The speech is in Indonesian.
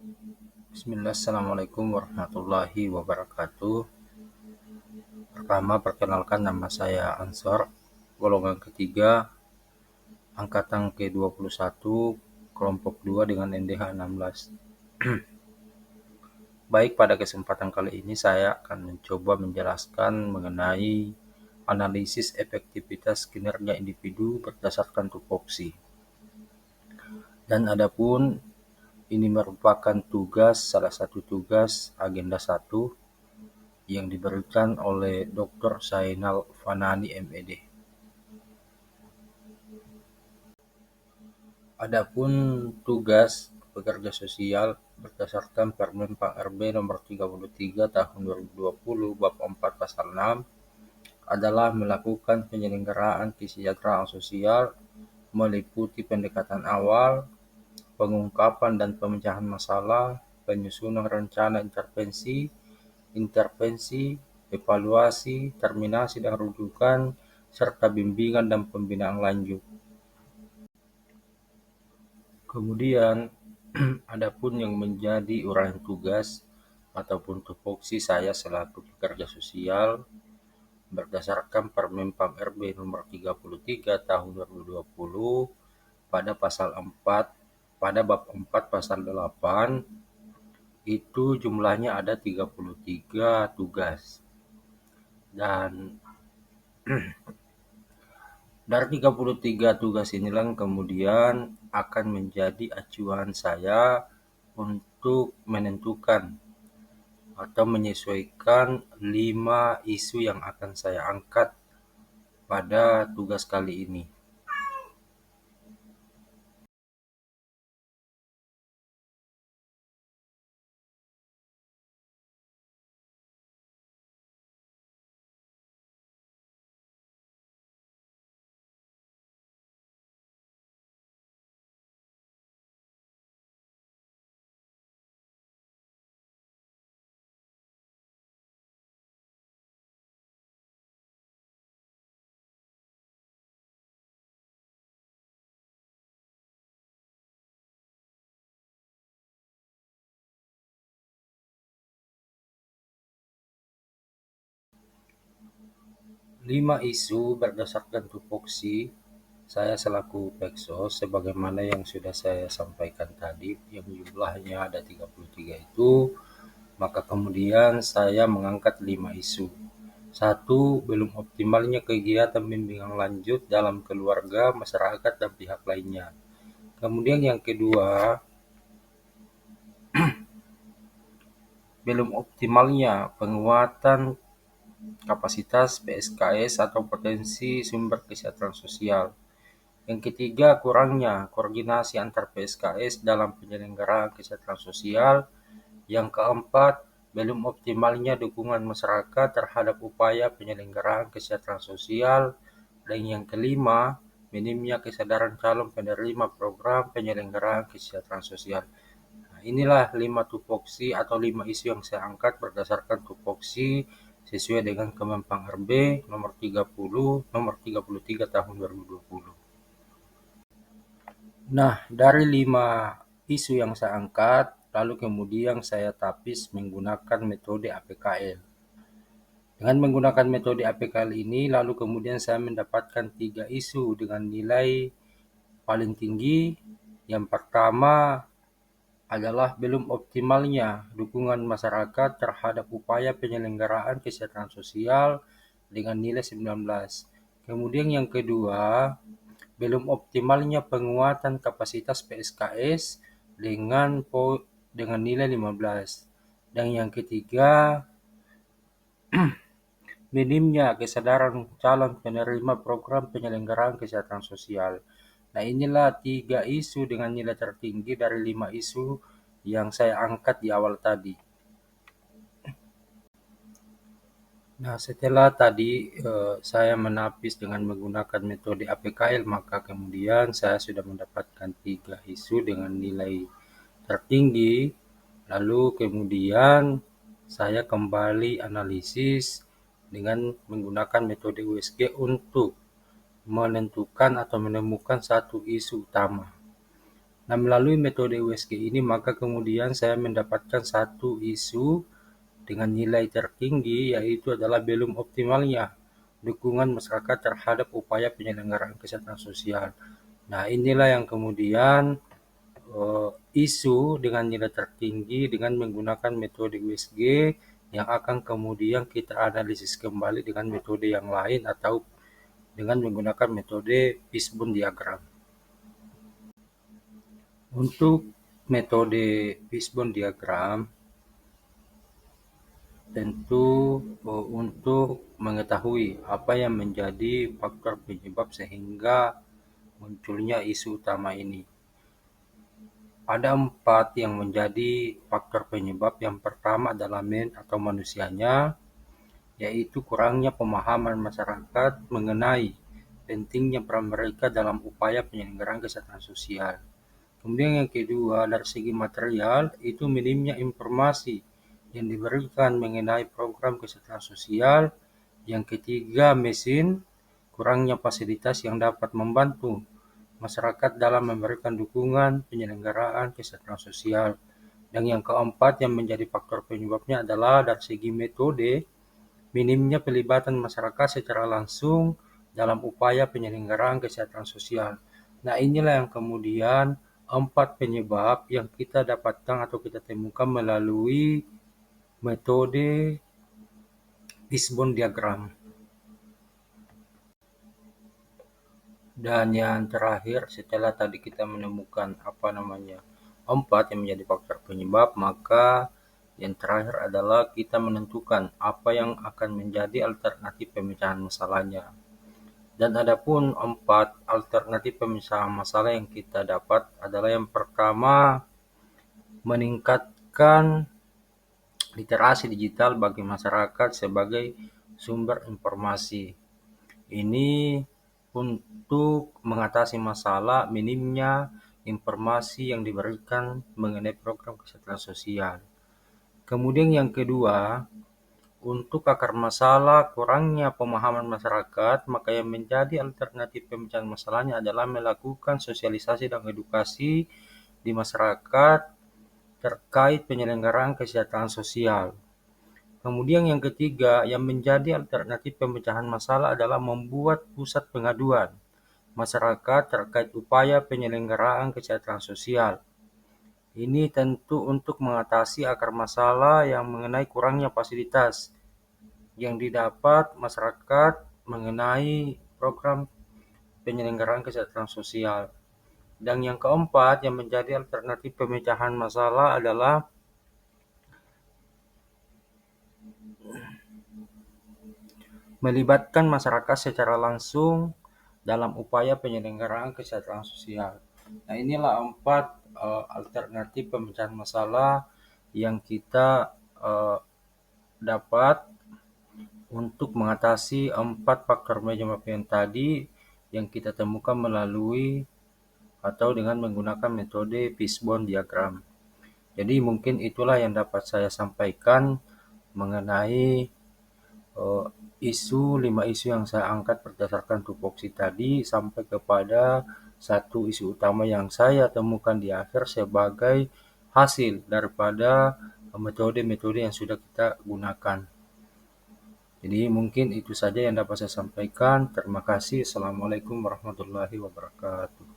Bismillah, Assalamualaikum warahmatullahi wabarakatuh. Pertama, perkenalkan nama saya Ansor, golongan ketiga, angkatan ke-21, kelompok 2 dengan NDH 16. Baik, pada kesempatan kali ini saya akan mencoba menjelaskan mengenai analisis efektivitas kinerja individu berdasarkan tupoksi. Dan adapun ini merupakan salah satu tugas agenda 1 yang diberikan oleh Dr. Zainal Fanani MED. Adapun tugas pekerja sosial berdasarkan Permen PAN-RB nomor 33 tahun 2020 bab 4 pasal 6 adalah melakukan penyelenggaraan kesejahteraan sosial meliputi pendekatan awal, pengungkapan dan pemecahan masalah, penyusunan rencana intervensi, evaluasi, terminasi dan rujukan, serta bimbingan dan pembinaan lanjut. Kemudian, adapun yang menjadi uraian tugas ataupun tupoksi saya selaku pekerja sosial berdasarkan Permen PAN-RB nomor 33 tahun 2020 pada pasal 4 pada bab 4 pasal 8 itu jumlahnya ada 33 tugas. Dan dari 33 tugas inilah kemudian akan menjadi acuan saya untuk menentukan atau menyesuaikan 5 isu yang akan saya angkat pada tugas kali ini. Lima isu berdasarkan tupoksi saya selaku Peksos sebagaimana yang sudah saya sampaikan tadi yang jumlahnya ada 33 itu, maka kemudian saya mengangkat 5 isu. 1. Belum optimalnya kegiatan bimbingan lanjut dalam keluarga, masyarakat, dan pihak lainnya. Kemudian yang kedua, belum optimalnya penguatan kapasitas PSKS atau potensi sumber kesejahteraan sosial. Yang ketiga, kurangnya koordinasi antar PSKS dalam penyelenggaraan kesejahteraan sosial. Yang keempat, belum optimalnya dukungan masyarakat terhadap upaya penyelenggaraan kesejahteraan sosial. Dan yang kelima, minimnya kesadaran calon penerima program penyelenggaraan kesejahteraan sosial. Nah, inilah 5 tupoksi atau 5 isu yang saya angkat berdasarkan tupoksi sesuai dengan Kemenpan RB nomor 33 tahun 2020. Nah, dari 5 isu yang saya angkat, lalu kemudian saya tapis menggunakan metode APKL. Dengan menggunakan metode APKL ini, lalu kemudian saya mendapatkan 3 isu dengan nilai paling tinggi. Yang pertama adalah belum optimalnya dukungan masyarakat terhadap upaya penyelenggaraan kesejahteraan sosial dengan nilai 19. Kemudian yang kedua, belum optimalnya penguatan kapasitas PSKS dengan nilai 15. Dan yang ketiga, minimnya kesadaran calon penerima program penyelenggaraan kesehatan sosial. Nah, inilah 3 isu dengan nilai tertinggi dari 5 isu yang saya angkat di awal tadi. Nah, setelah tadi saya menapis dengan menggunakan metode APKL, maka kemudian saya sudah mendapatkan 3 isu dengan nilai tertinggi. Lalu kemudian saya kembali analisis dengan menggunakan metode USG untuk menentukan atau menemukan satu isu utama. Nah, melalui metode USG ini maka kemudian saya mendapatkan satu isu dengan nilai tertinggi, yaitu adalah belum optimalnya dukungan masyarakat terhadap upaya penyelenggaraan kesehatan sosial. Nah, inilah yang kemudian isu dengan nilai tertinggi dengan menggunakan metode USG yang akan kemudian kita analisis kembali dengan metode yang lain atau dengan menggunakan metode fishbone diagram. Untuk metode fishbone diagram, tentu untuk mengetahui apa yang menjadi faktor penyebab sehingga munculnya isu utama ini. Ada 4 yang menjadi faktor penyebab. Yang pertama adalah atau manusianya, yaitu kurangnya pemahaman masyarakat mengenai pentingnya peran mereka dalam upaya penyelenggaraan kesehatan sosial. Kemudian yang kedua, dari segi material, itu minimnya informasi yang diberikan mengenai program kesehatan sosial. Yang ketiga, mesin, kurangnya fasilitas yang dapat membantu masyarakat dalam memberikan dukungan penyelenggaraan kesehatan sosial. Dan yang keempat yang menjadi faktor penyebabnya adalah dari segi metode, minimnya pelibatan masyarakat secara langsung dalam upaya penyelenggaraan kesehatan sosial. Nah, inilah yang kemudian 4 penyebab yang kita dapatkan atau kita temukan melalui metode fishbone diagram. Dan yang terakhir, setelah tadi kita menemukan 4 yang menjadi faktor penyebab, maka yang terakhir adalah kita menentukan apa yang akan menjadi alternatif pemecahan masalahnya. Dan adapun 4 alternatif pemecahan masalah yang kita dapat adalah yang pertama, meningkatkan literasi digital bagi masyarakat sebagai sumber informasi. Ini untuk mengatasi masalah minimnya informasi yang diberikan mengenai program kesehatan sosial. Kemudian yang kedua, untuk akar masalah kurangnya pemahaman masyarakat, maka yang menjadi alternatif pemecahan masalahnya adalah melakukan sosialisasi dan edukasi di masyarakat terkait penyelenggaraan kesehatan sosial. Kemudian yang ketiga, yang menjadi alternatif pemecahan masalah adalah membuat pusat pengaduan masyarakat terkait upaya penyelenggaraan kesehatan sosial. Ini tentu untuk mengatasi akar masalah yang mengenai kurangnya fasilitas yang didapat masyarakat mengenai program penyelenggaraan kesehatan sosial. Dan yang keempat yang menjadi alternatif pemecahan masalah adalah melibatkan masyarakat secara langsung dalam upaya penyelenggaraan kesehatan sosial. Nah, inilah 4 alternatif pemecahan masalah yang kita dapat untuk mengatasi 4 faktor penyebab yang tadi yang kita temukan melalui atau dengan menggunakan metode fishbone diagram. Jadi mungkin itulah yang dapat saya sampaikan mengenai 5 isu yang saya angkat berdasarkan tupoksi tadi sampai kepada satu isu utama yang saya temukan di akhir sebagai hasil daripada metode-metode yang sudah kita gunakan. Jadi mungkin itu saja yang dapat saya sampaikan. Terima kasih. Assalamualaikum warahmatullahi wabarakatuh.